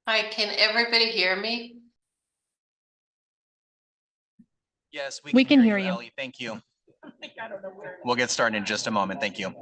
Hi, can everybody hear me? Yes, we can hear you, Ellie. Thank you. We'll get started in just a moment. Thank you.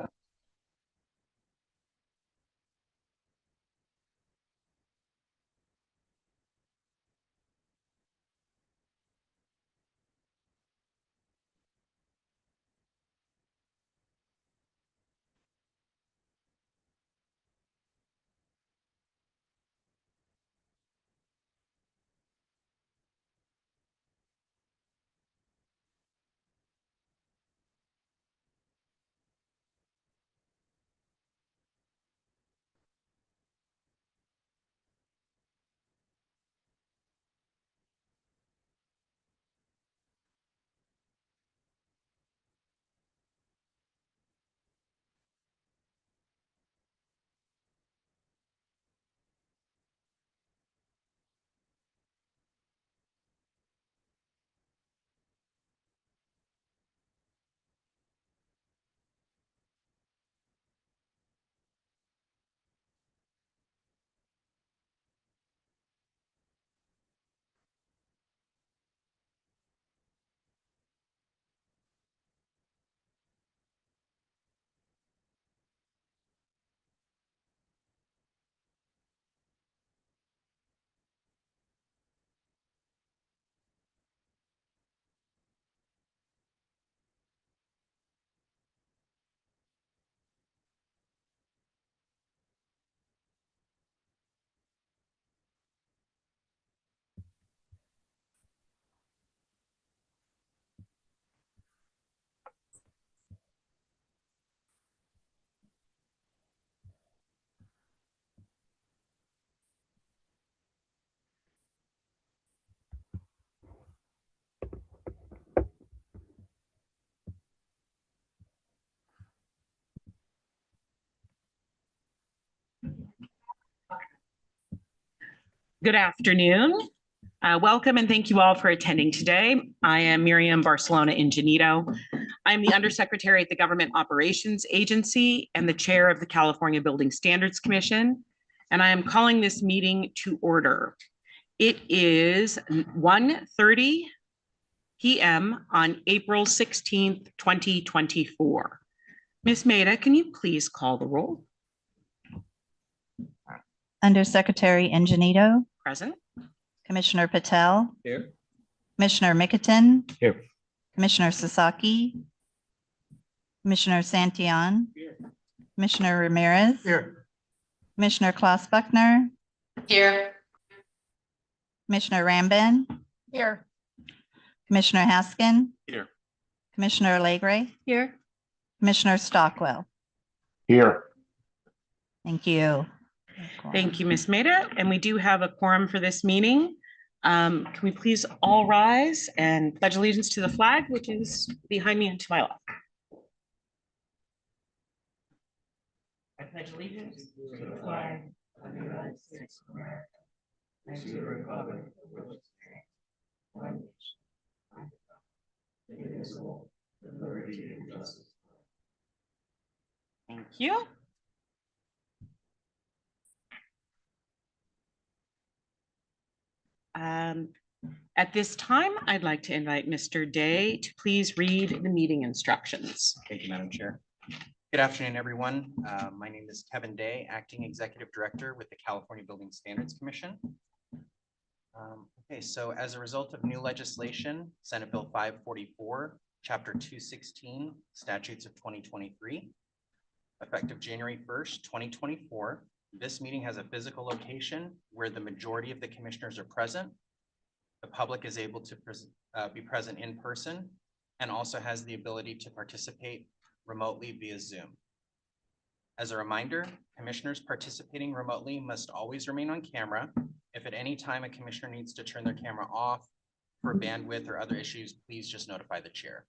Good afternoon. Welcome and thank you all for attending today. I am Miriam Barcelona Ingenito. I'm the Undersecretary at the Government Operations Agency and the Chair of the California Building Standards Commission, and I am calling this meeting to order. It is 1:30 p.m. on April 16th, 2024. Ms. Maida, can you please call the roll? Undersecretary Ingenito. Present. Commissioner Patel. Here. Commissioner Mikitin. Here. Commissioner Sasaki. Commissioner Santillan. Here. Commissioner Ramirez. Here. Commissioner Klaus Buckner. Here. Commissioner Rambin. Here. Commissioner Haskin. Here. Commissioner Alegre. Here. Commissioner Stockwell. Here. Thank you. Thank you, Ms. Maida. And we do have a quorum for this meeting. Can we please all rise and pledge allegiance to the flag, which is behind me and to my left? I pledge allegiance to the flag of the United States of America and to the republic for which it stands, one nation, under God, indivisible, with liberty and justice. Thank you. At this time, I'd like to invite Mr. Day to please read the meeting instructions. Thank you, Madam Chair. Good afternoon, everyone. My name is Kevin Day, Acting Executive Director with the California Building Standards Commission. Okay, so as a result of new legislation, Senate Bill 544, Chapter 216, Statutes of 2023, effective January 1st, 2024, this meeting has a physical location where the majority of the commissioners are present. The public is able to be present in person and also has the ability to participate remotely via Zoom. As a reminder, commissioners participating remotely must always remain on camera. If at any time a commissioner needs to turn their camera off for bandwidth or other issues, please just notify the chair.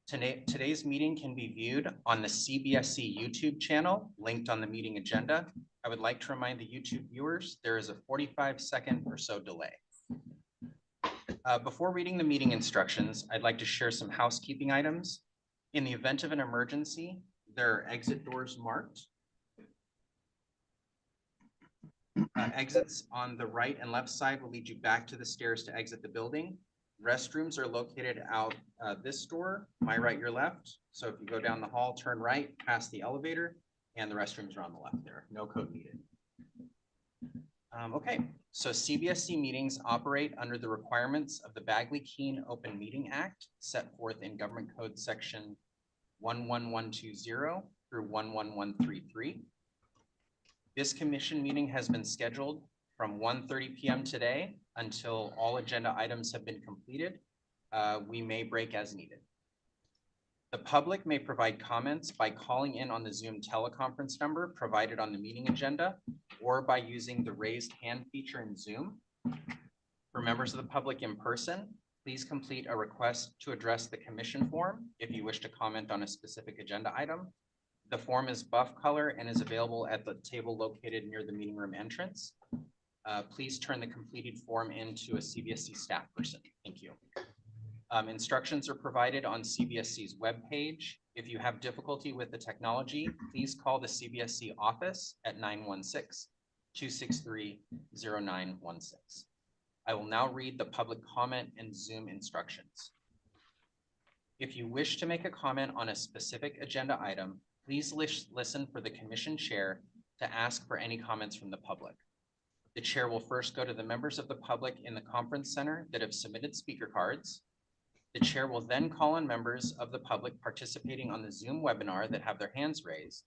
Today's meeting can be viewed on the CBSC YouTube channel linked on the meeting agenda. I would like to remind the YouTube viewers there is a 45-second or so delay. Before reading the meeting instructions, I'd like to share some housekeeping items. In the event of an emergency, there are exit doors marked. Exits on the right and left side will lead you back to the stairs to exit the building. Restrooms are located out this door, my right, your left. So if you go down the hall, turn right past the elevator, and the restrooms are on the left there. No code needed. Okay, so CBSC meetings operate under the requirements of the Bagley-Keene Open Meeting Act set forth in Government Code Section 11120 through 11133. This commission meeting has been scheduled from 1:30 p.m. today until all agenda items have been completed. We may break as needed. The public may provide comments by calling in on the Zoom teleconference number provided on the meeting agenda or by using the raised hand feature in Zoom. For members of the public in person, please complete a request to address the commission form if you wish to comment on a specific agenda item. The form is buff color and is available at the table located near the meeting room entrance. Please turn the completed form into a CBSC staff person. Thank you. Instructions are provided on CBSC's webpage. If you have difficulty with the technology, please call the CBSC office at 916-263-0916. I will now read the public comment and Zoom instructions. If you wish to make a comment on a specific agenda item, please listen for the commission chair to ask for any comments from the public. The chair will first go to the members of the public in the conference center that have submitted speaker cards. The chair will then call on members of the public participating on the Zoom webinar that have their hands raised.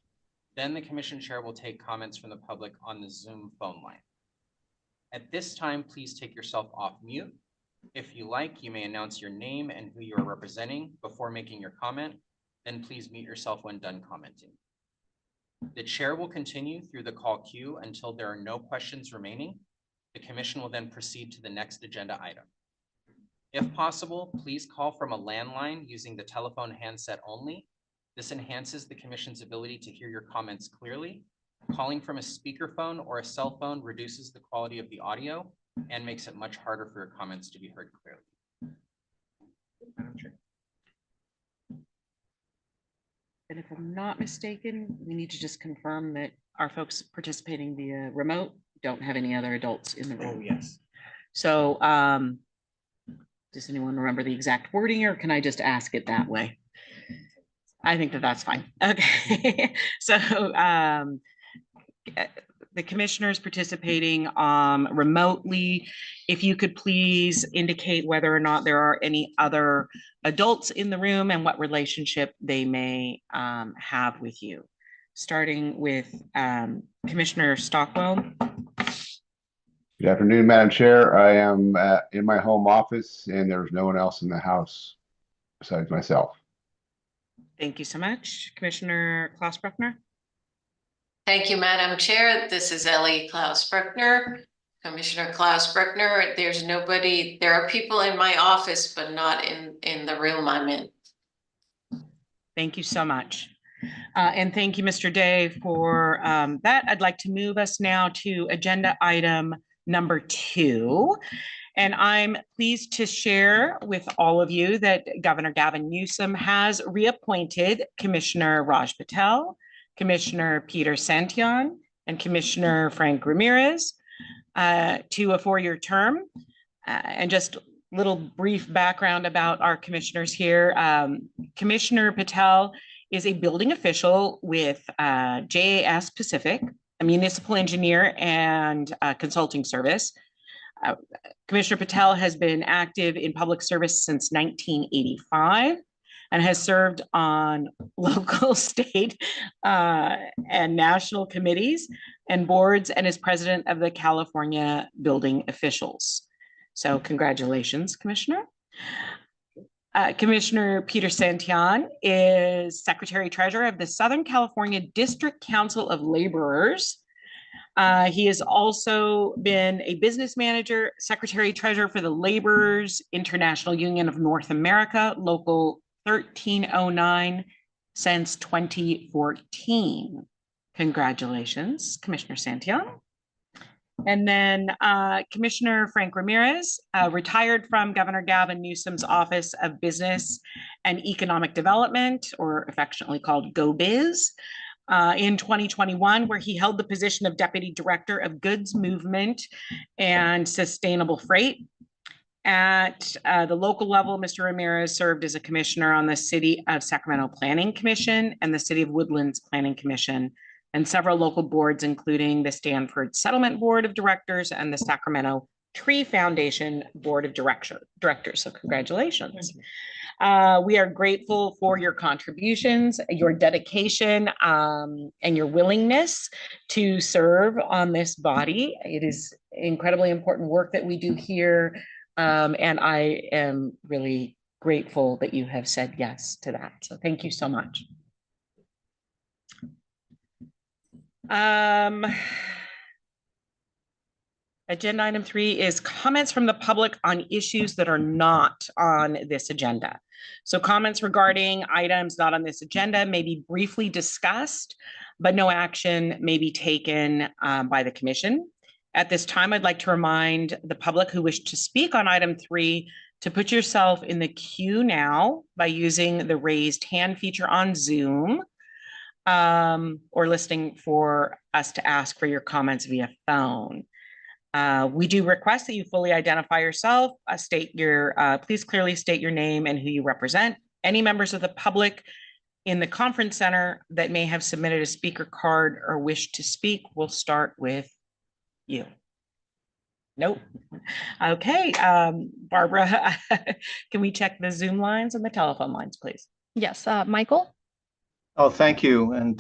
Then the commission chair will take comments from the public on the Zoom phone line. At this time, please take yourself off mute. If you like, you may announce your name and who you are representing before making your comment. Then please mute yourself when done commenting. The chair will continue through the call queue until there are no questions remaining. The commission will then proceed to the next agenda item. If possible, please call from a landline using the telephone handset only. This enhances the commission's ability to hear your comments clearly. Calling from a speakerphone or a cell phone reduces the quality of the audio and makes it much harder for your comments to be heard clearly. Madam Chair. And if I'm not mistaken, we need to just confirm that our folks participating via remote don't have any other adults in the room. Oh, yes. So does anyone remember the exact wording, or can I just ask it that way? I think that that's fine. Okay. So the commissioners participating remotely, if you could please indicate whether or not there are any other adults in the room and what relationship they may have with you. Starting with Commissioner Stockwell. Good afternoon, Madam Chair. I am in my home office and there's no one else in the house besides myself. Thank you so much. Commissioner Klaus-Bruckner. Thank you, Madam Chair. This is Ellie Klaus-Bruckner. Commissioner Klaus-Bruckner, there's nobody, there are people in my office, but not in the room I'm in. Thank you so much. And thank you, Mr. Day, for that. I'd like to move us now to agenda item number 2. And I'm pleased to share with all of you that Governor Gavin Newsom has reappointed Commissioner Raj Patel, Commissioner Peter Santillan, and Commissioner Frank Ramirez to a 4-year term. And just a little brief background about our commissioners here. Commissioner Patel is a building official with JAS Pacific, a municipal engineer and consulting service. Commissioner Patel has been active in public service since 1985 and has served on local, state, and national committees and boards, and is president of the California Building Officials. So congratulations, Commissioner. Commissioner Peter Santillan is Secretary Treasurer of the Southern California District Council of Laborers. He has also been a business manager, Secretary Treasurer for the Laborers International Union of North America, Local 1309, since 2014. Congratulations, Commissioner Santillan. And then Commissioner Frank Ramirez, retired from Governor Gavin Newsom's Office of Business and Economic Development, or affectionately called GoBiz. in 2021, where he held the position of Deputy Director of Goods Movement and Sustainable Freight. At the local level, Mr. Ramirez served as a commissioner on the City of Sacramento Planning Commission and the City of Woodlands Planning Commission, and several local boards, including the Stanford Settlement Board of Directors and the Sacramento Tree Foundation Board of Directors. So congratulations. We are grateful for your contributions, your dedication, and your willingness to serve on this body. It is incredibly important work that we do here. And I am really grateful that you have said yes to that. So thank you so much. Agenda item 3 is comments from the public on issues that are not on this agenda. So comments regarding items not on this agenda may be briefly discussed, but no action may be taken by the commission. At this time, I'd like to remind the public who wish to speak on item 3 to put yourself in the queue now by using the raised hand feature on Zoom, or listening for us to ask for your comments via phone. We do request that you fully identify yourself, please clearly state your name and who you represent. Any members of the public in the conference center that may have submitted a speaker card or wish to speak, we'll start with you. Nope. Okay, Barbara, can we check the Zoom lines and the telephone lines, please? Yes, Michael? Oh, thank you. And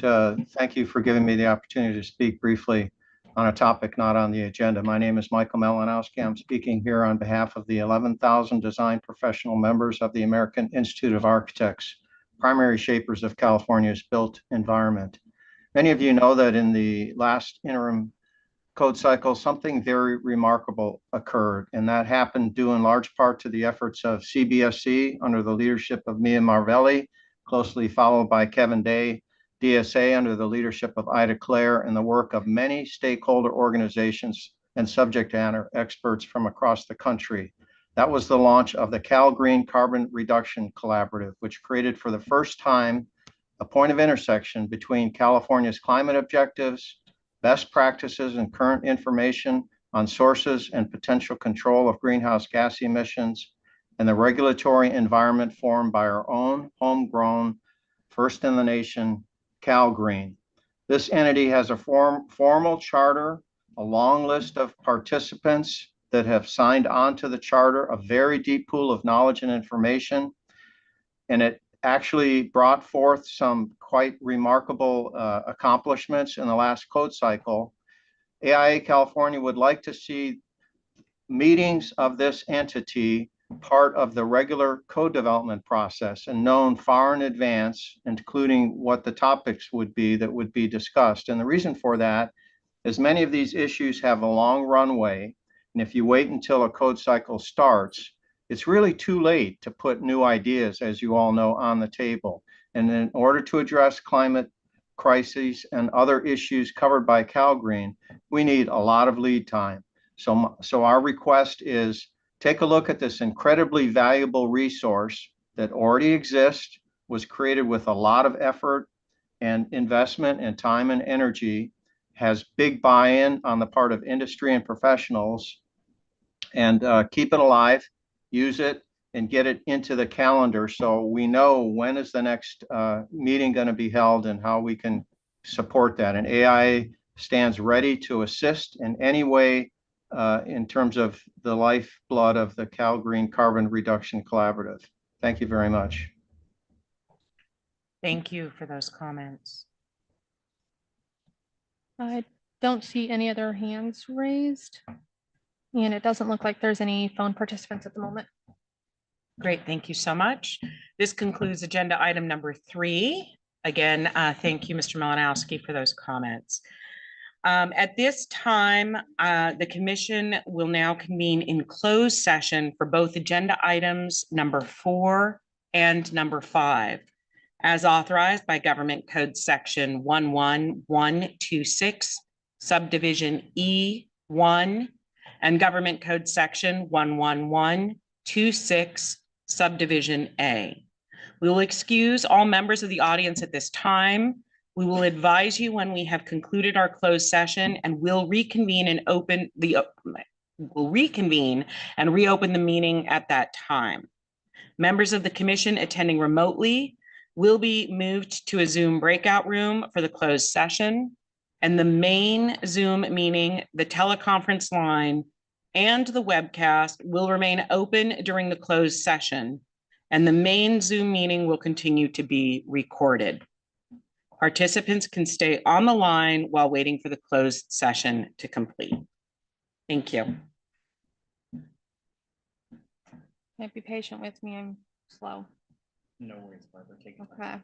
thank you for giving me the opportunity to speak briefly on a topic not on the agenda. My name is Michael Malinowski. I'm speaking here on behalf of the 11,000 design professional members of the American Institute of Architects, primary shapers of California's built environment. Many of you know that in the last interim code cycle, something very remarkable occurred, and that happened due in large part to the efforts of CBSC under the leadership of Mia Marvelli, closely followed by Kevin Day, DSA under the leadership of Ida Clare, and the work of many stakeholder organizations and subject matter experts from across the country. That was the launch of the Cal Green Carbon Reduction Collaborative, which created for the first time a point of intersection between California's climate objectives, best practices and current information on sources and potential control of greenhouse gas emissions, and the regulatory environment formed by our own homegrown, first in the nation, Cal Green. This entity has a formal charter, a long list of participants that have signed on to the charter, a very deep pool of knowledge and information, and it actually brought forth some quite remarkable accomplishments in the last code cycle. AIA California would like to see meetings of this entity part of the regular code development process and known far in advance, including what the topics would be that would be discussed. And the reason for that is many of these issues have a long runway. And if you wait until a code cycle starts, it's really too late to put new ideas, as you all know, on the table. And in order to address climate crises and other issues covered by Cal Green, we need a lot of lead time. So our request is take a look at this incredibly valuable resource that already exists, was created with a lot of effort and investment and time and energy, has big buy-in on the part of industry and professionals, and keep it alive, use it, and get it into the calendar so we know when is the next meeting going to be held and how we can support that. And AIA stands ready to assist in any way in terms of the lifeblood of the Cal Green Carbon Reduction Collaborative. Thank you very much. Thank you for those comments. I don't see any other hands raised. And it doesn't look like there's any phone participants at the moment. Great, thank you so much. This concludes agenda item number 3. Again, thank you, Mr. Malinowski, for those comments. At this time, the commission will now convene in closed session for both agenda items number 4 and number 5, as authorized by Government Code Section 11126, subdivision E1, and Government Code Section 11126, subdivision A. We will excuse all members of the audience at this time. We will advise you when we have concluded our closed session and will reconvene and reopen the meeting at that time. Members of the commission attending remotely will be moved to a Zoom breakout room for the closed session. And the main Zoom meeting, the teleconference line, and the webcast will remain open during the closed session. And the main Zoom meeting will continue to be recorded. Participants can stay on the line while waiting for the closed session to complete. Thank you. Be patient with me. I'm slow. No worries, Barbara. Take your time. Okay.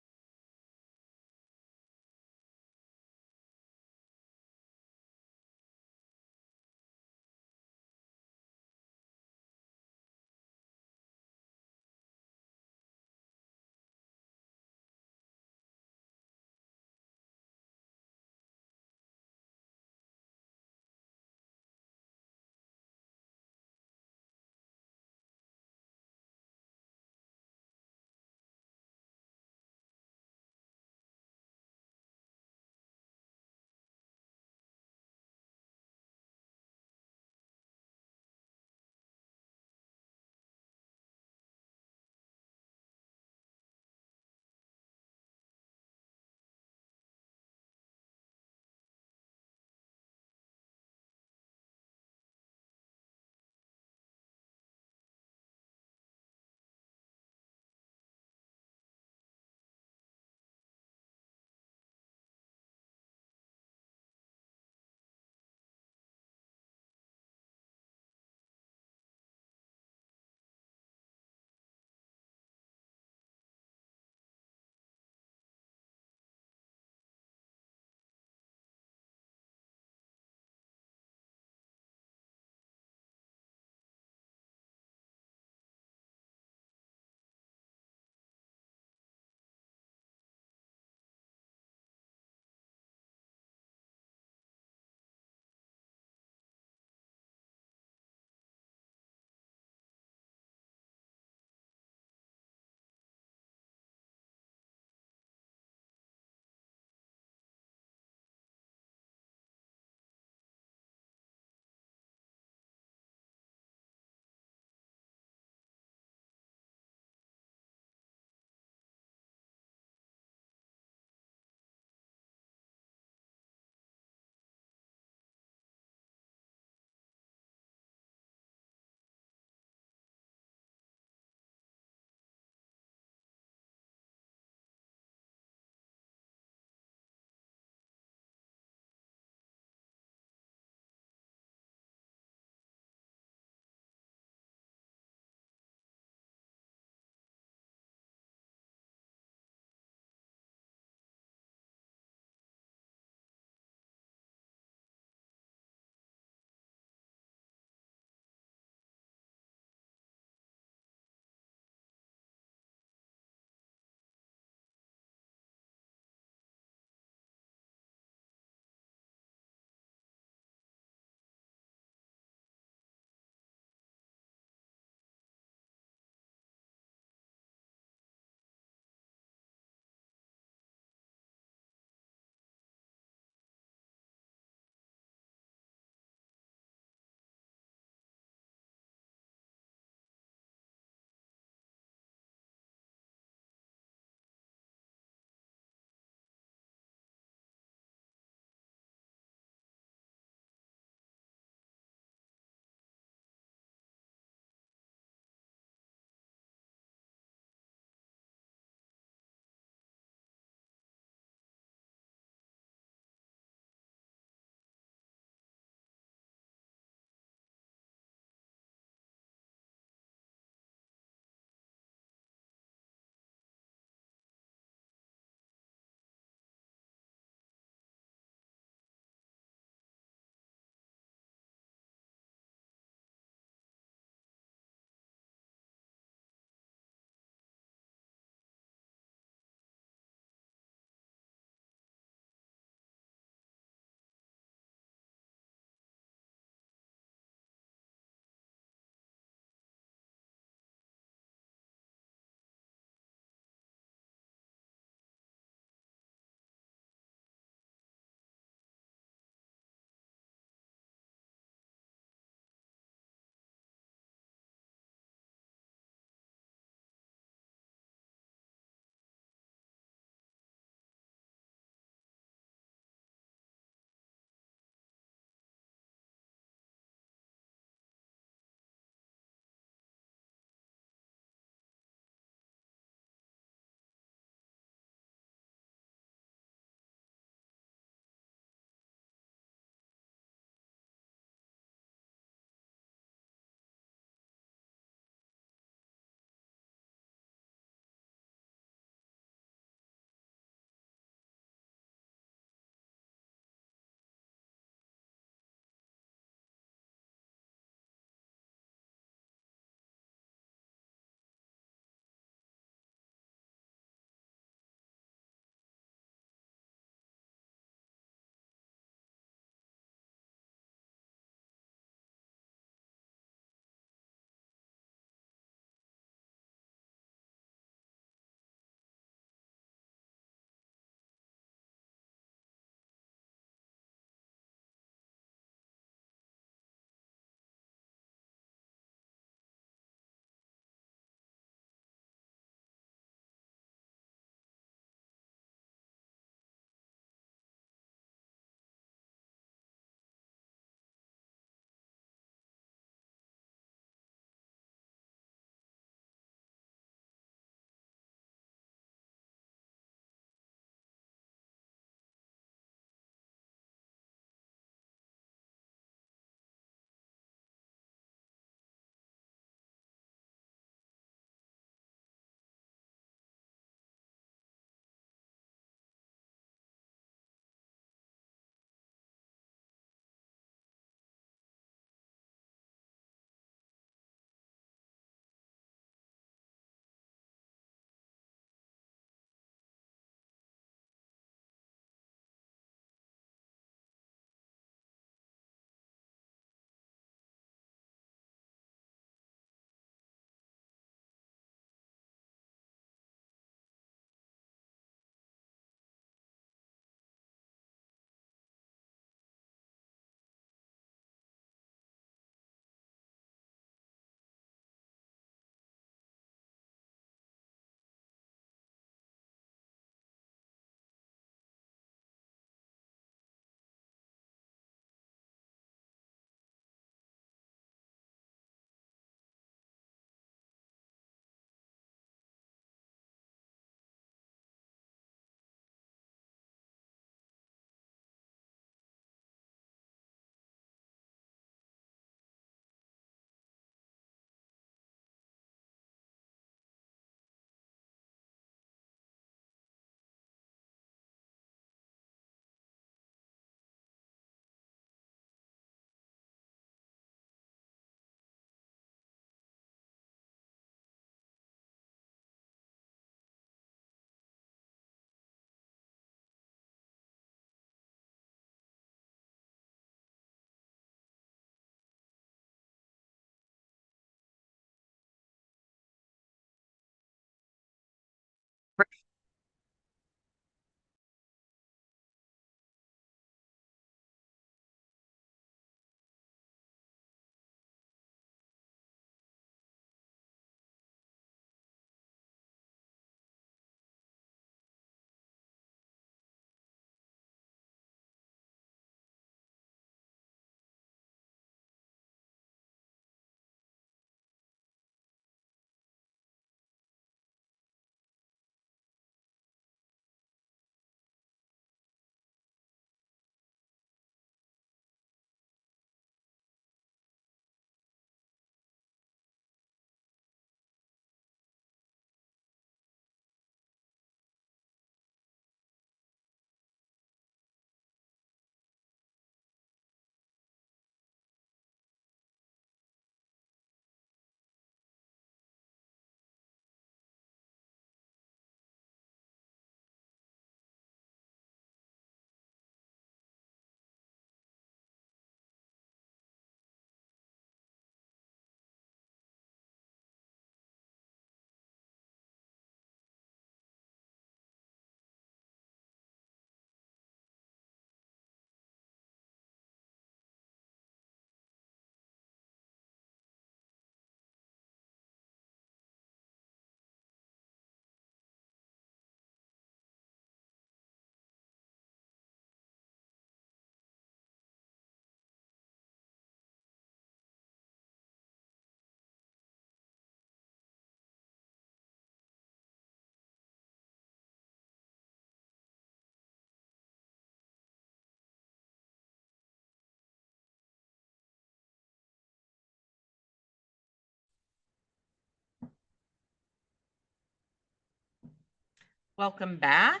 Welcome back.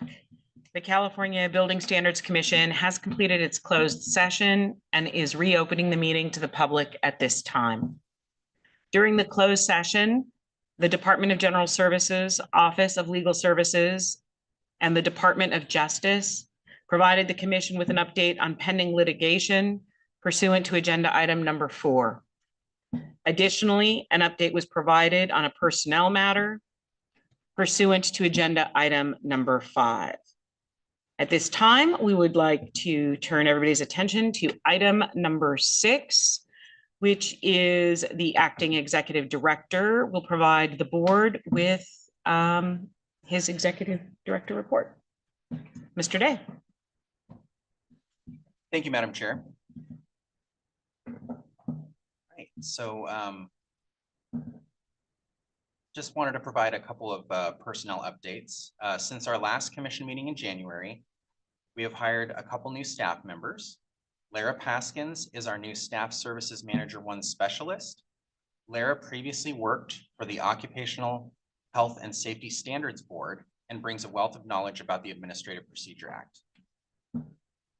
The California Building Standards Commission has completed its closed session and is reopening the meeting to the public at this time. During the closed session, the Department of General Services, Office of Legal Services, and the Department of Justice provided the commission with an update on pending litigation pursuant to agenda item number 4. Additionally, an update was provided on a personnel matter pursuant to agenda item number 5. At this time, we would like to turn everybody's attention to item number 6, which is the acting executive director will provide the board with his executive director report. Mr. Day. Thank you, Madam Chair. Right, so just wanted to provide a couple of personnel updates. Since our last commission meeting in January, we have hired a couple new staff members. Lara Paskins is our new Staff Services Manager 1 specialist. Lara previously worked for the Occupational Health and Safety Standards Board and brings a wealth of knowledge about the Administrative Procedure Act.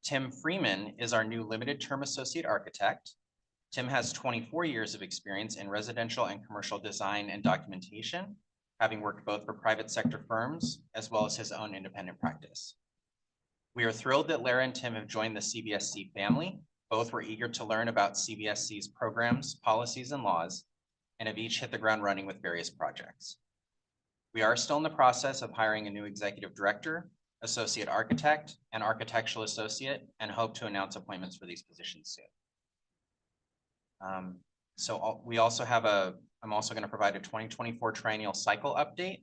Tim Freeman is our new limited term associate architect. Tim has 24 years of experience in residential and commercial design and documentation, having worked both for private sector firms as well as his own independent practice. We are thrilled that Lara and Tim have joined the CBSC family. Both were eager to learn about CBSC's programs, policies, and laws, and have each hit the ground running with various projects. We are still in the process of hiring a new executive director, associate architect, and architectural associate, and hope to announce appointments for these positions soon. We also have I'm also going to provide a 2024 triennial cycle update.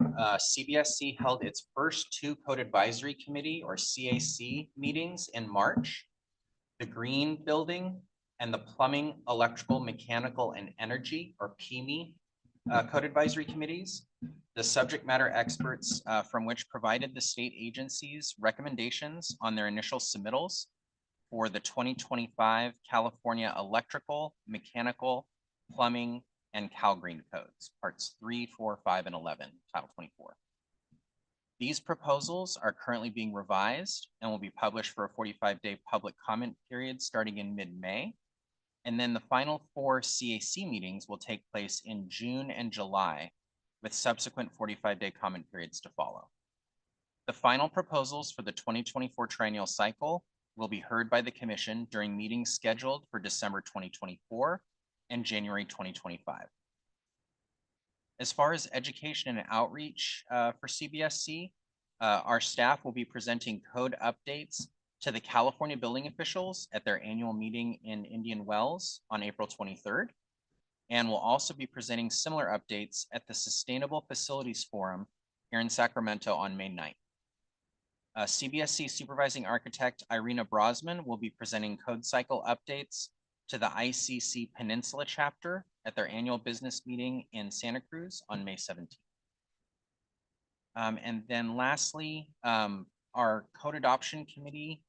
CBSC held its first 2 Code Advisory Committee or CAC meetings in March. The Green Building and the Plumbing, Electrical, Mechanical, and Energy or PME Code Advisory Committees. The subject matter experts from which provided the state agencies recommendations on their initial submittals for the 2025 California Electrical, Mechanical, Plumbing, and Cal Green Codes, parts 3, 4, 5, and 11, Title 24. These proposals are currently being revised and will be published for a 45-day public comment period starting in mid-May. And then the final 4 CAC meetings will take place in June and July, with subsequent 45-day comment periods to follow. The final proposals for the 2024 triennial cycle will be heard by the commission during meetings scheduled for December 2024 and January 2025. As far as education and outreach for CBSC, our staff will be presenting code updates to the California building officials at their annual meeting in Indian Wells on April 23rd. And we'll also be presenting similar updates at the Sustainable Facilities Forum here in Sacramento on May 9th. CBSC Supervising Architect Irina Brosman will be presenting code cycle updates to the ICC Peninsula chapter at their annual business meeting in Santa Cruz on May 17th. And then lastly, our code adoption committee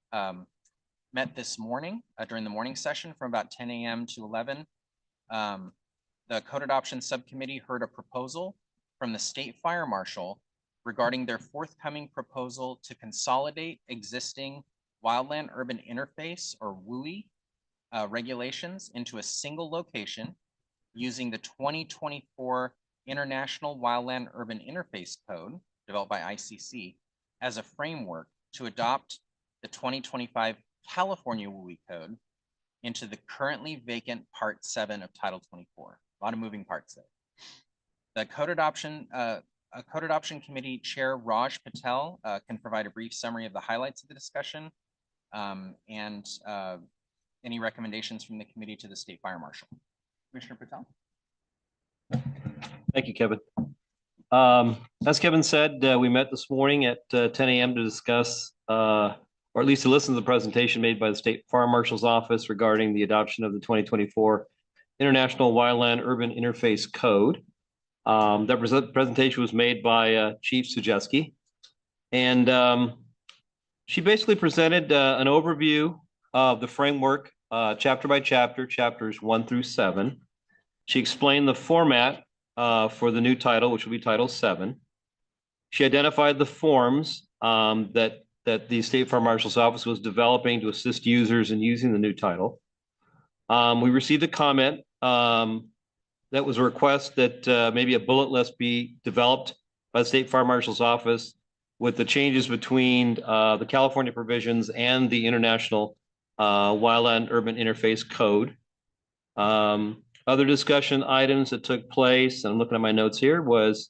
met this morning during the morning session from about 10 a.m. to 11. The code adoption subcommittee heard a proposal from the state fire marshal regarding their forthcoming proposal to consolidate existing wildland urban interface or WUI regulations into a single location using the 2024 International Wildland Urban Interface Code developed by ICC as a framework to adopt the 2025 California WUI Code into the currently vacant Part 7 of Title 24. A lot of moving parts there. The code adoption committee chair Raj Patel can provide a brief summary of the highlights of the discussion and any recommendations from the committee to the state fire marshal. Commissioner Patel. Thank you, Kevin. As Kevin said, we met this morning at 10 a.m. to discuss, or at least to listen to the presentation made by the State Fire Marshal's Office regarding the adoption of the 2024 International Wildland Urban Interface Code. That presentation was made by Chief Sujeski, and she basically presented an overview of the framework, chapter by chapter, chapters 1 through 7. She explained the format for the new title, which will be Title 7. She identified the forms that the State Fire Marshal's Office was developing to assist users in using the new title. We received a comment that was a request that maybe a bullet list be developed by the State Fire Marshal's Office with the changes between the California provisions and the International Wildland Urban Interface Code. Other discussion items that took place, and I'm looking at my notes here, was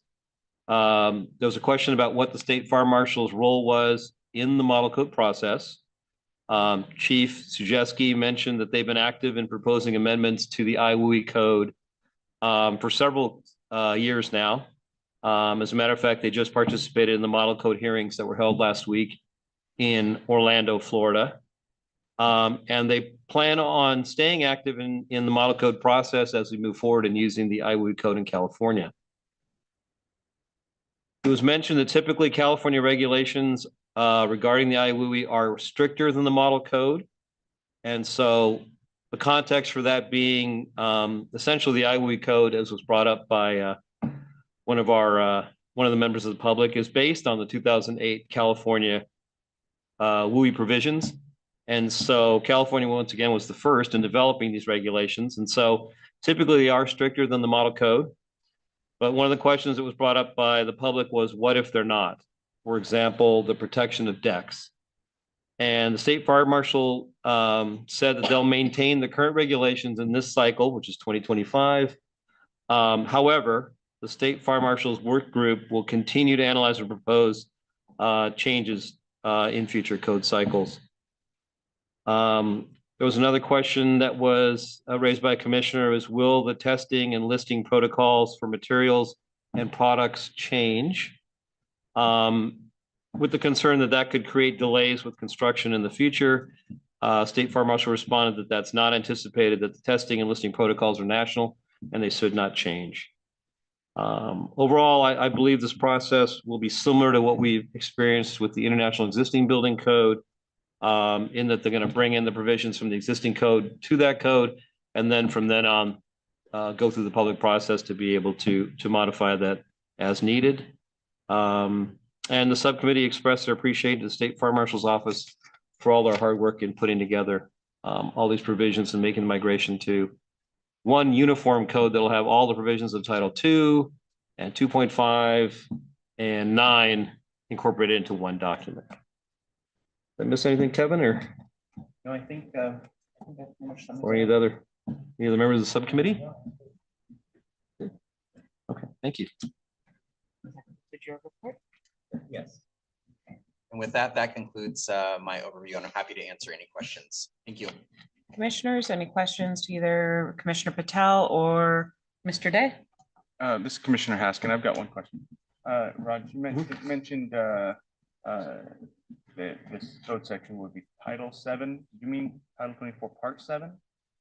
there was a question about what the State Fire Marshal's role was in the model code process. Chief Sujeski mentioned that they've been active in proposing amendments to the IWUI code for several years now. As a matter of fact, they just participated in the model code hearings that were held last week in Orlando, Florida. And they plan on staying active in the model code process as we move forward and using the IWUI code in California. It was mentioned that typically California regulations regarding the IWUI are stricter than the model code. And so the context for that being essentially the IWUI code, as was brought up by one of the members of the public, is based on the 2008 California WUI provisions. And so California, once again, was the first in developing these regulations. And so typically they are stricter than the model code. But one of the questions that was brought up by the public was, what if they're not? For example, the protection of decks. And the State Fire Marshal said that they'll maintain the current regulations in this cycle, which is 2025. However, the State Fire Marshal's work group will continue to analyze and propose changes in future code cycles. There was another question that was raised by a commissioner: is will the testing and listing protocols for materials and products change? With the concern that that could create delays with construction in the future, State Fire Marshal responded that that's not anticipated, that the testing and listing protocols are national and they should not change. Overall, I believe this process will be similar to what we've experienced with the International Existing Building Code, in that they're going to bring in the provisions from the existing code to that code, and then from then on, go through the public process to be able to modify that as needed. And the subcommittee expressed their appreciation to the State Fire Marshal's Office for all their hard work in putting together all these provisions and making the migration to one uniform code that'll have all the provisions of Title II and 2.5 and 9 incorporated into one document. Did I miss anything, Kevin, or? No, I think Or any of the other members of the subcommittee? Okay, thank you. yes. And with that, that concludes my overview, and I'm happy to answer any questions. Thank you. Commissioners, any questions to either Commissioner Patel or Mr. Day? This is Commissioner Haskin. I've got one question. Rod, you mentioned this code section would be Title 7. You mean Title 24, Part 7?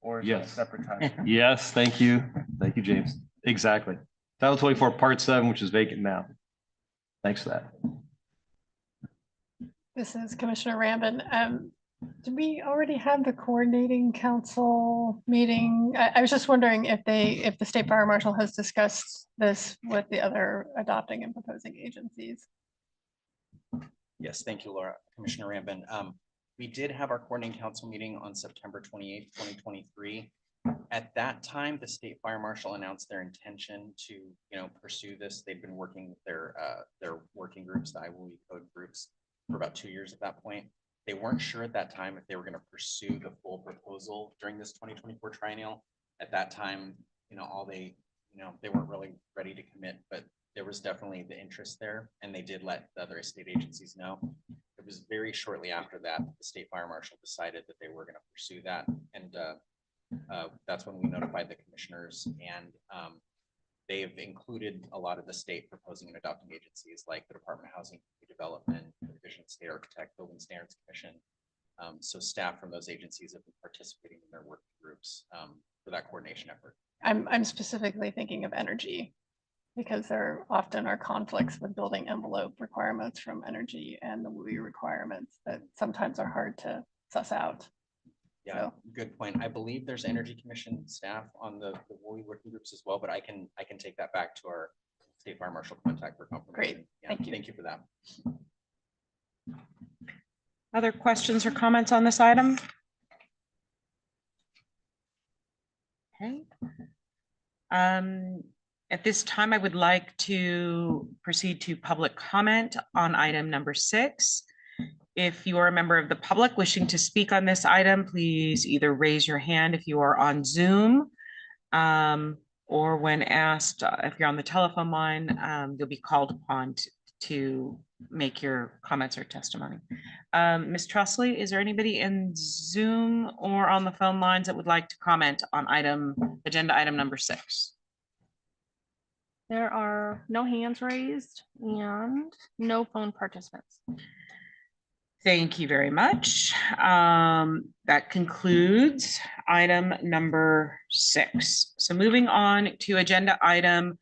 Or is it a Yes. separate title? Yes, thank you. Thank you, James. Exactly. Title 24, Part 7, which is vacant now. Thanks for that. This is Commissioner Rambin. Do we already have the coordinating council meeting? I was just wondering if the State Fire Marshal has discussed this with the other adopting and proposing agencies. Yes, thank you, Laura. Commissioner Rambin. We did have our coordinating council meeting on September 28th, 2023. At that time, the State Fire Marshal announced their intention to, pursue this. They've been working with their working groups, the IWUI code groups, for about 2 years at that point. They weren't sure at that time if they were going to pursue the full proposal during this 2024 triennial. At that time, they weren't really ready to commit, but there was definitely the interest there, and they did let the other state agencies know. It was very shortly after that the State Fire Marshal decided that they were going to pursue that, and that's when we notified the commissioners, and they have included a lot of the state proposing and adopting agencies like the Department of Housing and Development, the Division of State Architect, Building Standards Commission. So staff from those agencies have been participating in their working groups for that coordination effort. I'm specifically thinking of energy, because there often are conflicts with building envelope requirements from energy and the WUI requirements that sometimes are hard to suss out. Yeah, So. good point. I believe there's Energy Commission staff on the WUI working groups as well, but I can take that back to our State Fire Marshal contact for confirmation. Great. Yeah, Thank you. Thank you for that. Other questions or comments on this item? Okay. At this time, I would like to proceed to public comment on item number 6. If you are a member of the public wishing to speak on this item, please either raise your hand if you are on Zoom, or when asked, if you're on the telephone line, you'll be called upon to make your comments or testimony. Ms. Trustley, is there anybody in Zoom or on the phone lines that would like to comment on agenda item number 6? There are no hands raised and no phone participants. Thank you very much. That concludes item number 6. So moving on to agenda item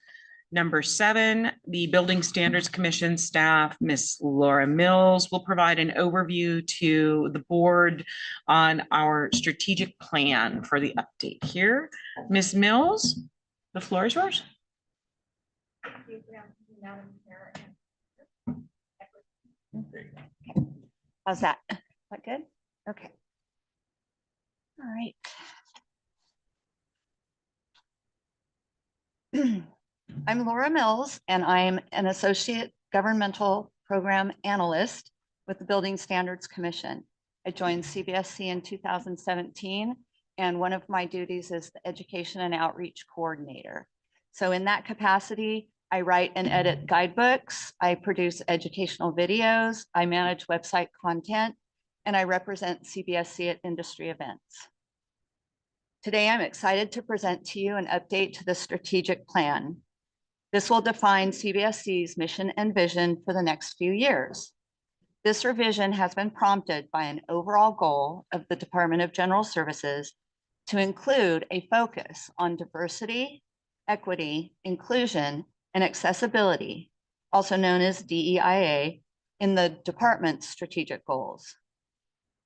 number 7, the Building Standards Commission staff, Ms. Laura Mills, will provide an overview to the board on our strategic plan for the update here. Ms. Mills, the floor is yours. How's that? Is that good? Okay. All right. I'm Laura Mills, and I'm an associate governmental program analyst with the Building Standards Commission. I joined CBSC in 2017, and one of my duties is the education and outreach coordinator. So in that capacity, I write and edit guidebooks, I produce educational videos, I manage website content, and I represent CBSC at industry events. Today, I'm excited to present to you an update to the strategic plan. This will define CBSC's mission and vision for the next few years. This revision has been prompted by an overall goal of the Department of General Services to include a focus on diversity, equity, inclusion, and accessibility, also known as DEIA, in the department's strategic goals.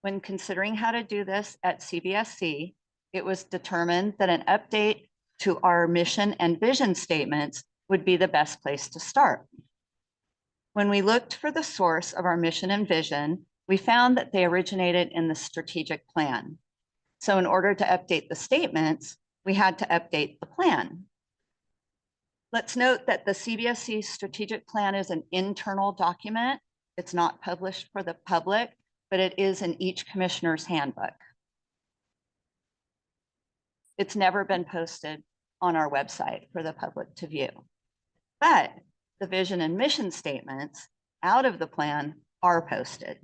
When considering how to do this at CBSC, it was determined that an update to our mission and vision statements would be the best place to start. When we looked for the source of our mission and vision, we found that they originated in the strategic plan. So in order to update the statements, we had to update the plan. Let's note that the CBSC strategic plan is an internal document. It's not published for the public, but it is in each commissioner's handbook. It's never been posted on our website for the public to view. But the vision and mission statements out of the plan are posted.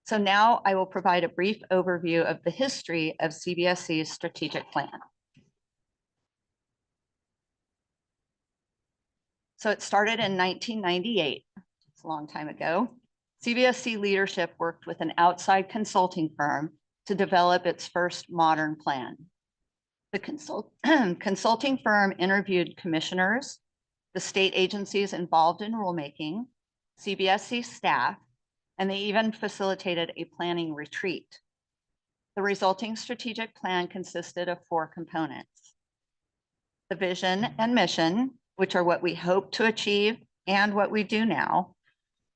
So now I will provide a brief overview of the history of CBSC's strategic plan. So it started in 1998. It's a long time ago. CBSC leadership worked with an outside consulting firm to develop its first modern plan. The consulting firm interviewed commissioners, the state agencies involved in rulemaking, CBSC staff, and they even facilitated a planning retreat. The resulting strategic plan consisted of 4 components: the vision and mission, which are what we hope to achieve and what we do now.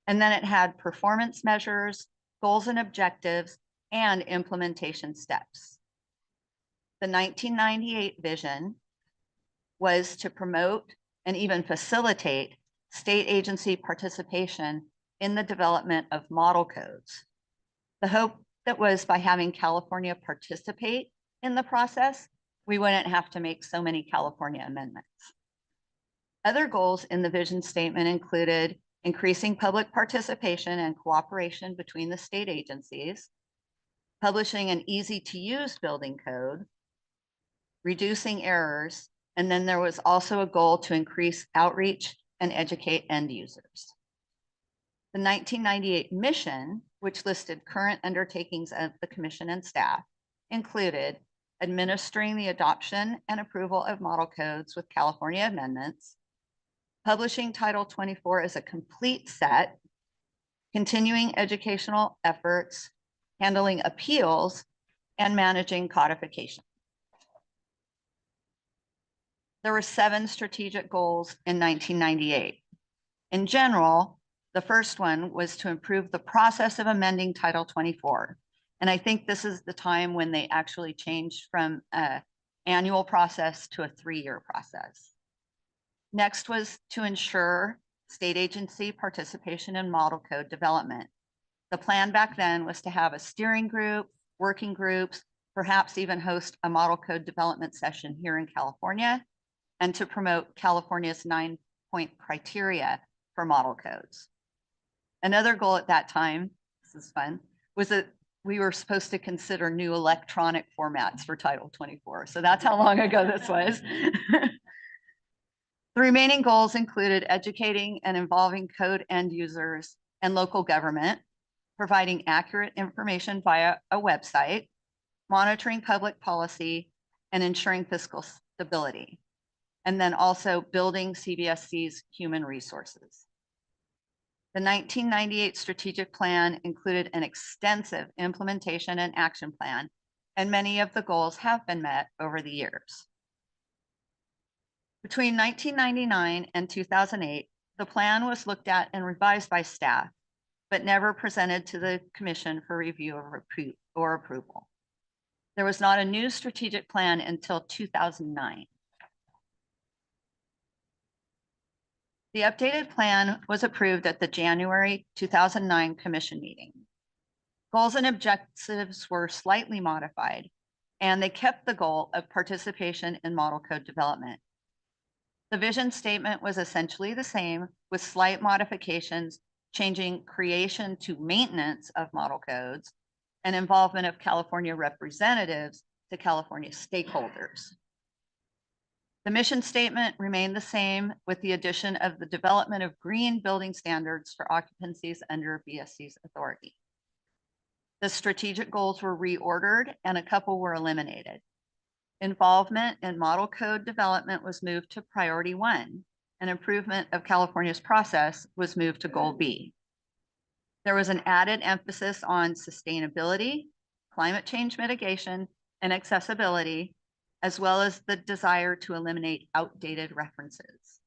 And then it had performance measures, goals and objectives, and implementation steps. The 1998 vision was to promote and even facilitate state agency participation in the development of model codes. The hope that was by having California participate in the process, we wouldn't have to make so many California amendments. Other goals in the vision statement included increasing public participation and cooperation between the state agencies, publishing an easy-to-use building code, reducing errors, and then there was also a goal to increase outreach and educate end users. The 1998 mission, which listed current undertakings of the commission and staff, included administering the adoption and approval of model codes with California amendments, publishing Title 24 as a complete set, continuing educational efforts, handling appeals, and managing codification. There were 7 strategic goals in 1998. In general, the first one was to improve the process of amending Title 24. And I think this is the time when they actually changed from an annual process to a 3-year process. Next was to ensure state agency participation in model code development. The plan back then was to have a steering group, working groups, perhaps even host a model code development session here in California, and to promote California's 9-point criteria for model codes. Another goal at that time, this is fun, was that we were supposed to consider new electronic formats for Title 24. So that's how long ago this was. The remaining goals included educating and involving code end users and local government, providing accurate information via a website, monitoring public policy, and ensuring fiscal stability. And then also building CBSC's human resources. The 1998 strategic plan included an extensive implementation and action plan, and many of the goals have been met over the years. Between 1999 and 2008, the plan was looked at and revised by staff, but never presented to the commission for review or approval. There was not a new strategic plan until 2009. The updated plan was approved at the January 2009 commission meeting. Goals and objectives were slightly modified, and they kept the goal of participation in model code development. The vision statement was essentially the same, with slight modifications, changing creation to maintenance of model codes and involvement of California representatives to California stakeholders. The mission statement remained the same, with the addition of the development of green building standards for occupancies under BSC's authority. The strategic goals were reordered and a couple were eliminated. Involvement in model code development was moved to priority 1, and improvement of California's process was moved to goal B. There was an added emphasis on sustainability, climate change mitigation, and accessibility, as well as the desire to eliminate outdated references.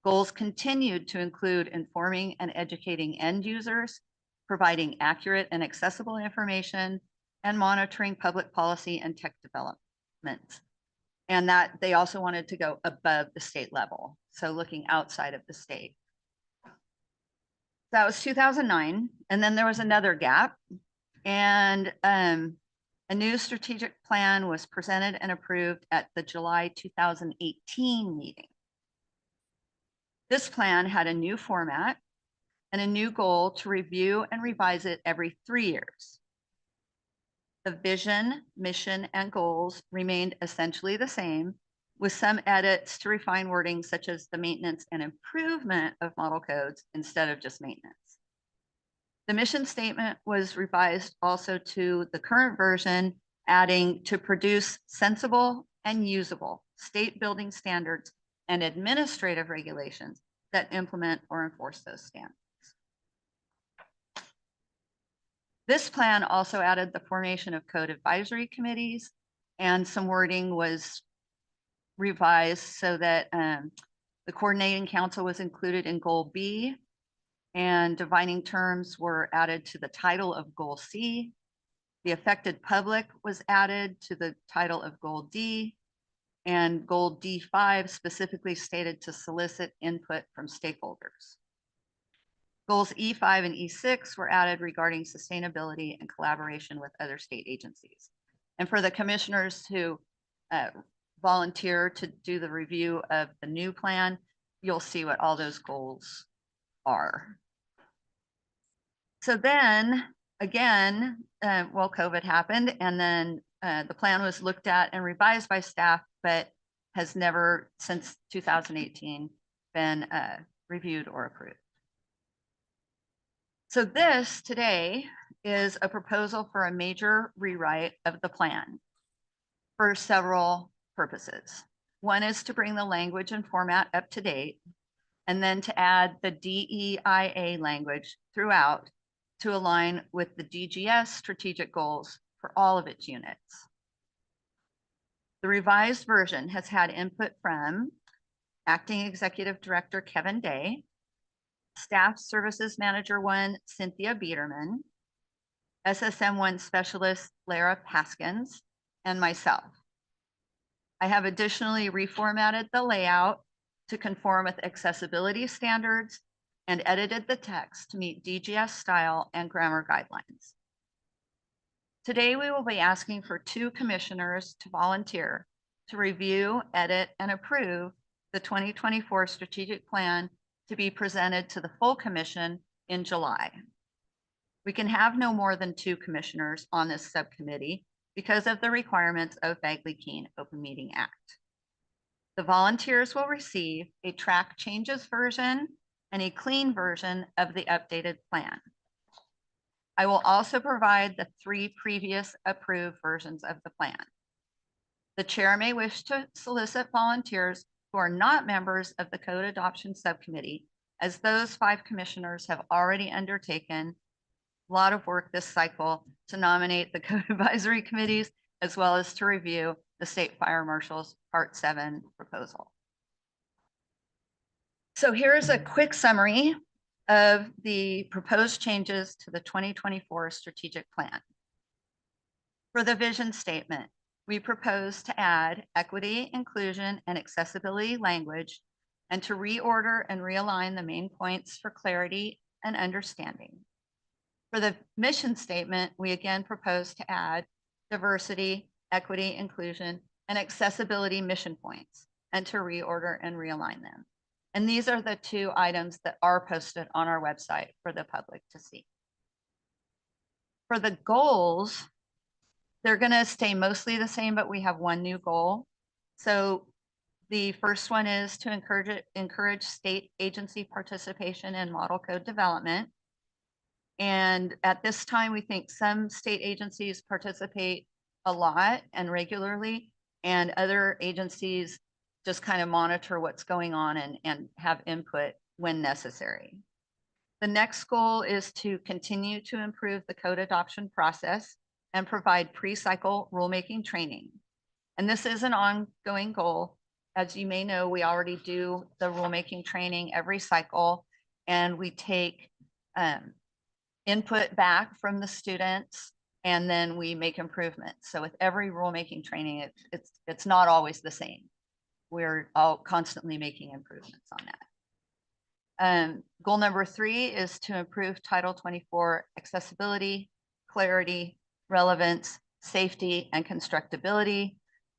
Goals continued to include informing and educating end users, providing accurate and accessible information, and monitoring public policy and tech development. And that they also wanted to go above the state level, so looking outside of the state. That was 2009, and then there was another gap, and a new strategic plan was presented and approved at the July 2018 meeting. This plan had a new format and a new goal to review and revise it every 3 years. The vision, mission, and goals remained essentially the same, with some edits to refine wording such as the maintenance and improvement of model codes instead of just maintenance. The mission statement was revised also to the current version, adding to produce sensible and usable state building standards and administrative regulations that implement or enforce those standards. This plan also added the formation of code advisory committees, and some wording was revised so that the coordinating council was included in goal B, and defining terms were added to the title of goal C. The affected public was added to the title of goal D, and goal D5 specifically stated to solicit input from stakeholders. Goals E5 and E6 were added regarding sustainability and collaboration with other state agencies. And for the commissioners who volunteer to do the review of the new plan, you'll see what all those goals are. So then again, well, COVID happened, and then the plan was looked at and revised by staff, but has never since 2018 been reviewed or approved. So this today is a proposal for a major rewrite of the plan for several purposes. One is to bring the language and format up to date, and then to add the DEIA language throughout to align with the DGS strategic goals for all of its units. The revised version has had input from Acting Executive Director Kevin Day, Staff Services Manager 1 Cynthia Biederman, SSM1 Specialist Lara Paskins, and myself. I have additionally reformatted the layout to conform with accessibility standards and edited the text to meet DGS style and grammar guidelines. Today, we will be asking for 2 commissioners to volunteer to review, edit, and approve the 2024 strategic plan to be presented to the full commission in July. We can have no more than 2 commissioners on this subcommittee because of the requirements of Bagley-Keene Open Meeting Act. The volunteers will receive a track changes version and a clean version of the updated plan. I will also provide the 3 previous approved versions of the plan. The chair may wish to solicit volunteers who are not members of the Code Adoption Subcommittee, as those 5 commissioners have already undertaken a lot of work this cycle to nominate the Code Advisory Committees, as well as to review the State Fire Marshal's Part 7 proposal. So here's a quick summary of the proposed changes to the 2024 strategic plan. For the vision statement, we propose to add equity, inclusion, and accessibility language, and to reorder and realign the main points for clarity and understanding. For the mission statement, we again propose to add diversity, equity, inclusion, and accessibility mission points, and to reorder and realign them. And these are the 2 items that are posted on our website for the public to see. For the goals, they're going to stay mostly the same, but we have 1 new goal. So the first one is to encourage state agency participation in model code development. And at this time, we think some state agencies participate a lot and regularly, and other agencies just kind of monitor what's going on and have input when necessary. The next goal is to continue to improve the code adoption process and provide pre-cycle rulemaking training. And this is an ongoing goal. As you may know, we already do the rulemaking training every cycle, and we take input back from the students, and then we make improvements. So with every rulemaking training, it's not always the same. We're all constantly making improvements on that. Goal number 3 is to improve Title 24 accessibility, clarity, relevance, safety, and constructability.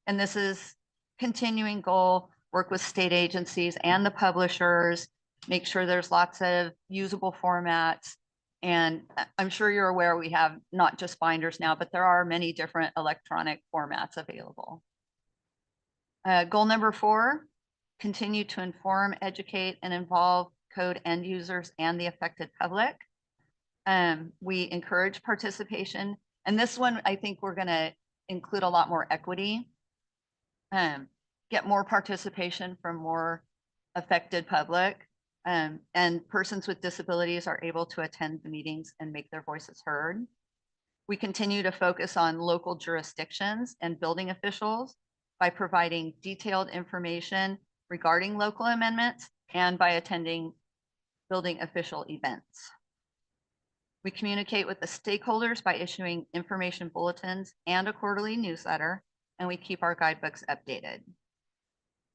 And this is continuing goal, work with state agencies and the publishers, make sure there's lots of usable formats. And I'm sure you're aware we have not just binders now, but there are many different electronic formats available. Goal number 4, continue to inform, educate, and involve code end users and the affected public. We encourage participation. And this one, I think we're going to include a lot more equity, get more participation from more affected public, and persons with disabilities are able to attend the meetings and make their voices heard. We continue to focus on local jurisdictions and building officials by providing detailed information regarding local amendments and by attending building official events. We communicate with the stakeholders by issuing information bulletins and a quarterly newsletter, and we keep our guidebooks updated.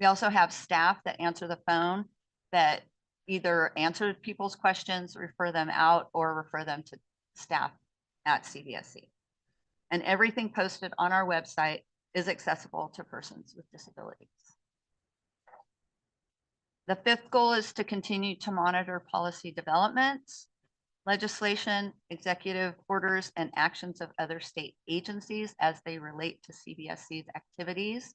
We also have staff that answer the phone that either answer people's questions, refer them out, or refer them to staff at CBSC. And everything posted on our website is accessible to persons with disabilities. The 5th goal is to continue to monitor policy developments, legislation, executive orders, and actions of other state agencies as they relate to CBSC's activities.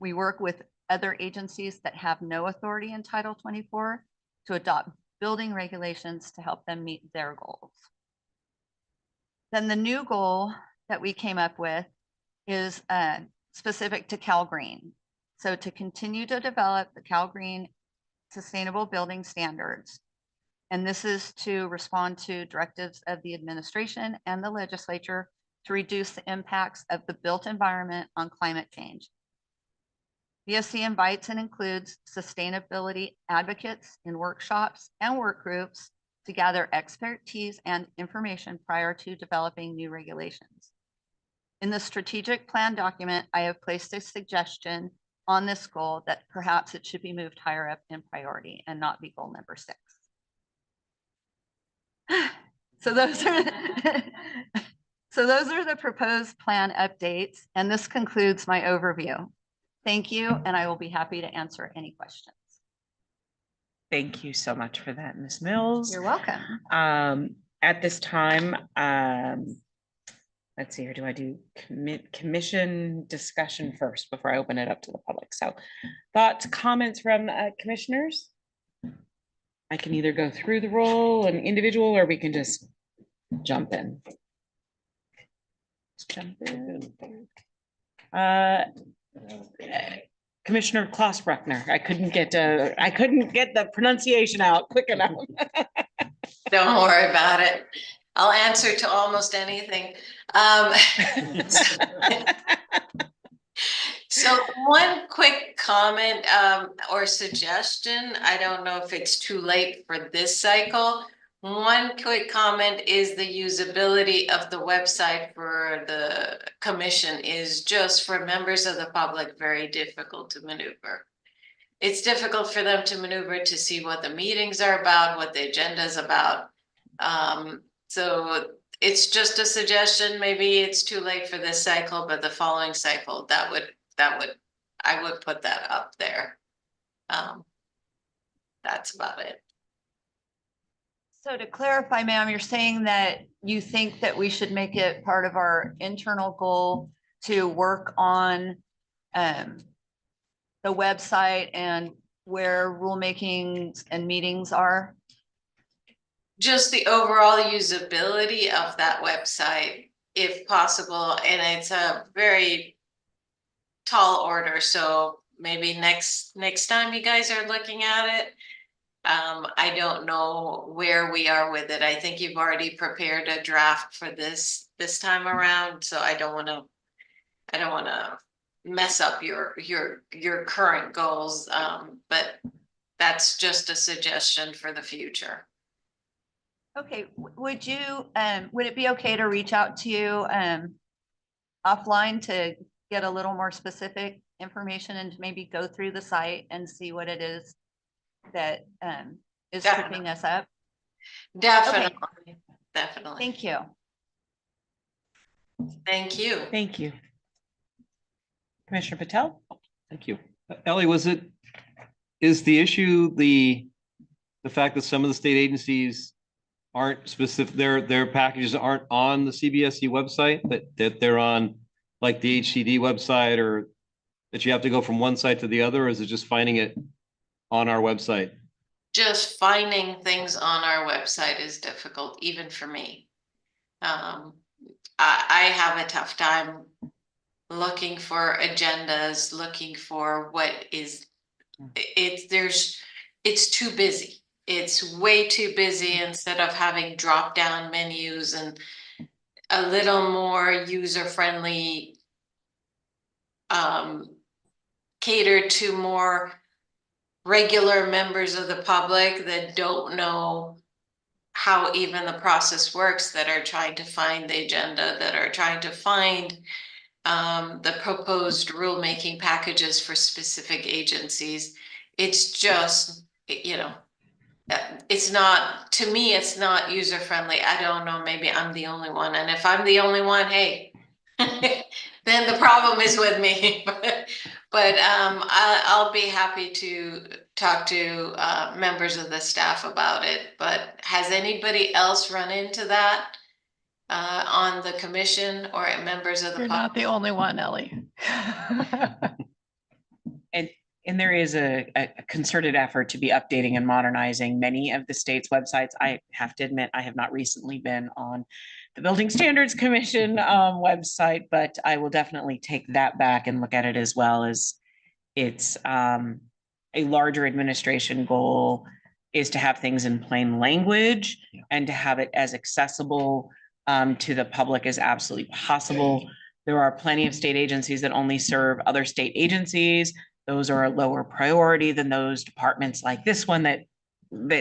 We work with other agencies that have no authority in Title 24 to adopt building regulations to help them meet their goals. Then the new goal that we came up with is specific to Cal Green. So to continue to develop the Cal Green Sustainable Building Standards. And this is to respond to directives of the administration and the legislature to reduce the impacts of the built environment on climate change, CBSC invites and includes sustainability advocates in workshops and work groups to gather expertise and information prior to developing new regulations. In the strategic plan document, I have placed a suggestion on this goal that perhaps it should be moved higher up in priority and not be goal number 6. So those are the proposed plan updates, and this concludes my overview. Thank you, and I will be happy to answer any questions. Thank you so much for that, Ms. Mills. You're welcome. At this time, let's see here, do I do commission discussion first before I open it up to the public? So thoughts, comments from commissioners? I can either go through the role and individual, or we can just jump in. Commissioner Klaus Bruckner, I couldn't get the pronunciation out quick enough. Don't worry about it. I'll answer to almost anything. So one quick comment or suggestion, I don't know if it's too late for this cycle. One quick comment is the usability of the website for the commission is just for members of the public very difficult to maneuver. It's difficult for them to maneuver to see what the meetings are about, what the agenda is about. So it's just a suggestion. Maybe it's too late for this cycle, but the following cycle, I would put that up there. That's about it. So to clarify, ma'am, you're saying that you think that we should make it part of our internal goal to work on the website and where rulemakings and meetings are? Just the overall usability of that website, if possible, and it's a very tall order, so maybe next time you guys are looking at it, I don't know where we are with it. I think you've already prepared a draft for this time around, so I don't want to mess up your current goals, but that's just a suggestion for the future. Okay, would it be okay to reach out to you offline to get a little more specific information and to maybe go through the site and see what it is that is tripping us up? Definitely. Okay. Definitely. Thank you. Thank you. Thank you. Commissioner Patel? Thank you. Ellie, is the issue the fact that some of the state agencies aren't specific, their packages aren't on the CBSC website, that they're on like the HCD website, or that you have to go from one site to the other, or is it just finding it on our website? Just finding things on our website is difficult, even for me. I have a tough time looking for agendas, looking for what is, it's too busy. It's way too busy instead of having drop down menus and a little more user friendly, catered to more regular members of the public that don't know how even the process works, that are trying to find the agenda, that are trying to find the proposed rulemaking packages for specific agencies. It's just, it's not, to me, it's not user friendly. I don't know, maybe I'm the only one. And if I'm the only one, hey, then the problem is with me. But I'll be happy to talk to members of the staff about it. But has anybody else run into that on the commission or members of the You're public? not the only one, Ellie. And there is a concerted effort to be updating and modernizing many of the state's websites. I have to admit, I have not recently been on the Building Standards Commission website, but I will definitely take that back and look at it, as well as it's a larger administration goal is to have things in plain language and to have it as accessible to the public as absolutely possible. There are plenty of state agencies that only serve other state agencies. those are a lower priority than those departments like this one that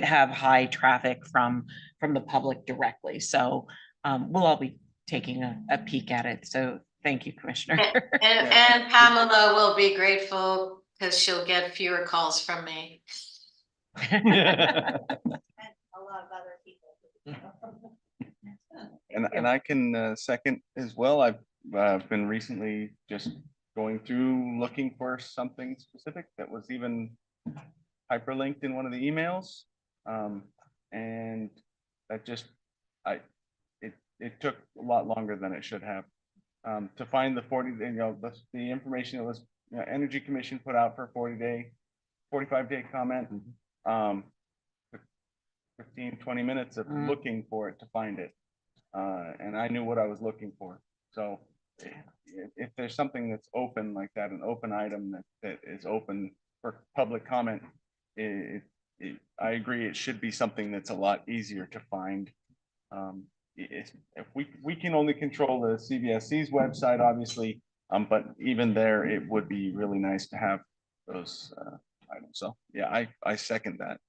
have high traffic from the public directly. So we'll all be taking a peek at it. So thank you, Commissioner. And Pamela will be grateful because she'll get fewer calls from me. A lot of other people. And I can second as well. I've been recently just going through looking for something specific that was even hyperlinked in one of the emails. And that just, it took a lot longer than it should have. To find the 40, the information that was, Energy Commission put out for 45-day comment. 15, 20 minutes of looking for it to find it. And I knew what I was looking for. So if there's something that's open like that, an open item that is open for public comment, I agree, it should be something that's a lot easier to find. If we can only control the CBSC's website, obviously, but even there, it would be really nice to have those items. So yeah, I second that.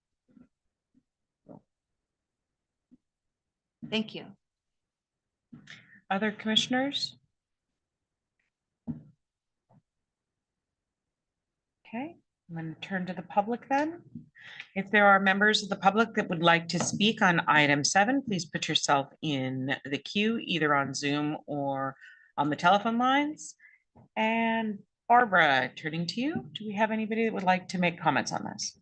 Thank you. Other commissioners? Okay, I'm going to turn to the public then. If there are members of the public that would like to speak on item 7, please put yourself in the queue, either on Zoom or on the telephone lines. And Barbara, turning to you, do we have anybody that would like to make comments on this?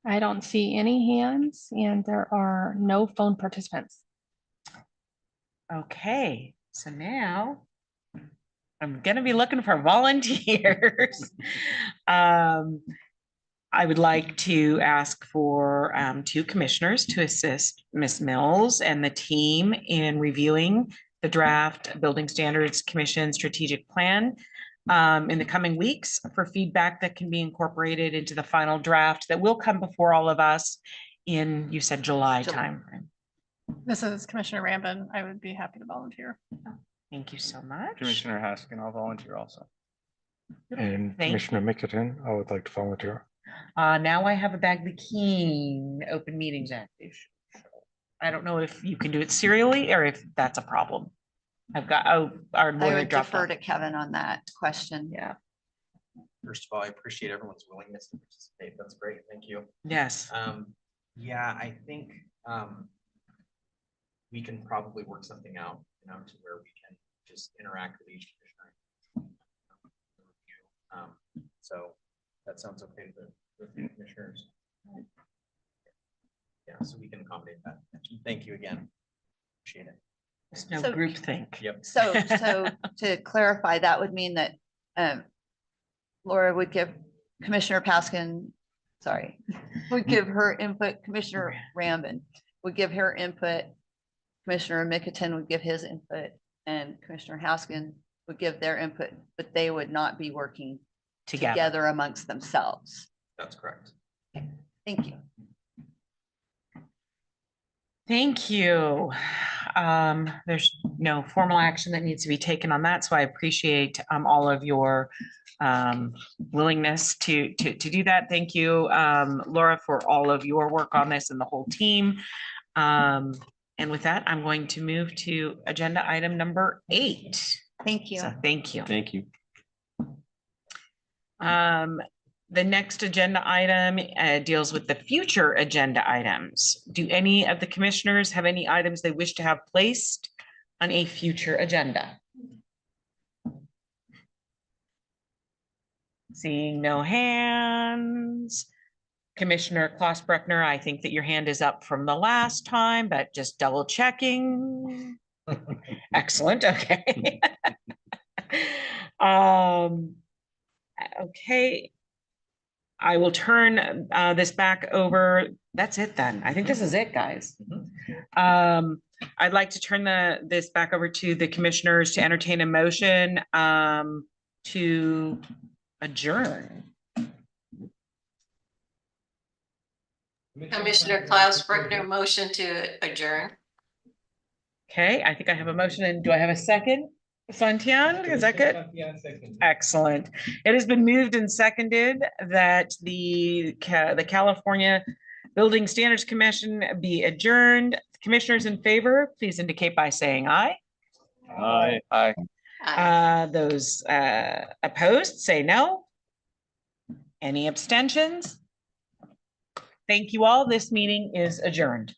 I don't see any hands and there are no phone participants. Okay, so now I'm going to be looking for volunteers. I would like to ask for 2 commissioners to assist Ms. Mills and the team in reviewing the draft Building Standards Commission strategic plan in the coming weeks for feedback that can be incorporated into the final draft that will come before all of us in, you said July timeframe. This is Commissioner Rambin. I would be happy to volunteer. Thank you so much. Commissioner Haskin, I'll volunteer also. And Thank Commissioner Mickelton, I would like to volunteer. Now I have a Bagley Keene Open Meetings Act issue. I don't know if you can do it serially or if that's a problem. I've got, our I lawyer would dropped defer off. to Kevin on that question. Yeah, First of all, I appreciate everyone's willingness to participate. That's great. Thank you. yes. Yeah, I think we can probably work something out, to where we can just interact with each commissioner. So that sounds okay with the commissioners. Yeah, so we can accommodate that. Thank you again. Appreciate it. There's no So- groupthink. Yep. So to clarify, that would mean that Laura would give Commissioner Paskin, would give her input, Commissioner Rambin would give her input, Commissioner Mickelton would give his input, and Commissioner Haskin would give their input, but they would not be working together amongst themselves. That's correct. Thank you. Thank you. There's no formal action that needs to be taken on that, so I appreciate all of your willingness to do that. Thank you, Laura, for all of your work on this and the whole team. And with that, I'm going to move to agenda item number 8. Thank you. So thank you. Thank you. The next agenda item deals with the future agenda items. Do any of the commissioners have any items they wish to have placed on a future agenda? Seeing no hands. Commissioner Klaus-Bruckner, I think that your hand is up from the last time, but just double checking. Excellent, okay. Okay. I will turn this back over. That's it then. I think this is it, guys. I'd like to turn this back over to the commissioners to entertain a motion to adjourn. Commissioner Klaus-Bruckner, motion to adjourn. Okay, I think I have a motion, and do I have a second? Santian, is that good? Excellent. It has been moved and seconded that the California Building Standards Commission be adjourned. Commissioners in favor, please indicate by saying aye. Aye. Those opposed, say no. Any abstentions? Thank you all. This meeting is adjourned.